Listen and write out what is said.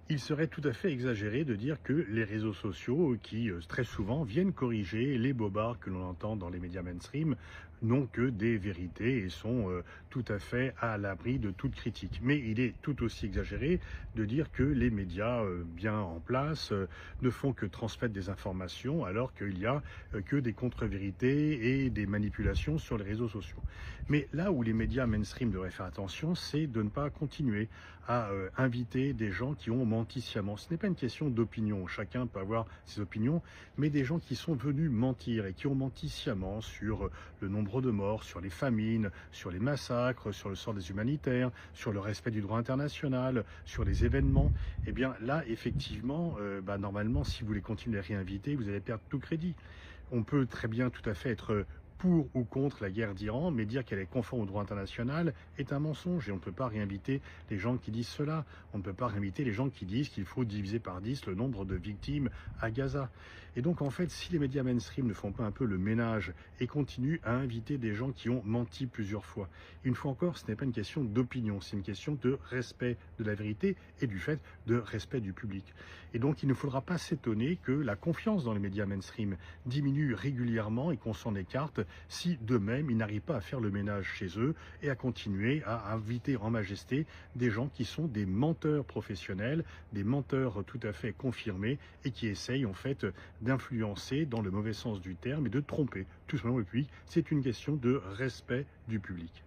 Il serait tout à fait exagéré de dire que les réseaux sociaux, qui très souvent viennent corriger les bobards que l'on entend dans les médias mainstream, n'ont que des vérités et sont tout à fait à l'abri de toute critique. Mais il est tout aussi exagéré de dire que les médias bien en place ne font que transmettre des informations alors qu'il y a que des contre-vérités et des manipulations sur les réseaux sociaux. Mais là où les médias mainstream devraient faire attention, c'est de ne pas continuer à inviter des gens qui ont menti sciemment. Ce n'est pas une question d'opinion, chacun peut avoir ses opinions, mais des gens qui sont venus mentir et qui ont menti sciemment sur le nombre de morts, sur les famines, sur les massacres, sur le sort des humanitaires, sur le respect du droit international, sur les événements. Eh bien là, effectivement, normalement, si vous les continuez à réinviter, vous allez perdre tout crédit. On peut très bien tout à fait être pour ou contre la guerre d'Iran, mais dire qu'elle est conforme au droit international est un mensonge et on ne peut pas réinviter les gens qui disent cela. On ne peut pas réinviter les gens qui disent qu'il faut diviser par 10 le nombre de victimes à Gaza. Et donc en fait, si les médias mainstream ne font pas un peu le ménage et continuent à inviter des gens qui ont menti plusieurs fois, une fois encore, ce n'est pas une question d'opinion, c'est une question de respect de la vérité et du fait de respect du public. Et donc il ne faudra pas s'étonner que la confiance dans les médias mainstream diminue régulièrement et qu'on s'en écarte si d'eux-mêmes ils n'arrivent pas à faire le ménage chez eux et à continuer à inviter en majesté des gens qui sont des menteurs professionnels, des menteurs tout à fait confirmés et qui essayent en fait d'influencer dans le mauvais sens du terme et de tromper tout simplement le public. C'est une question de respect du public.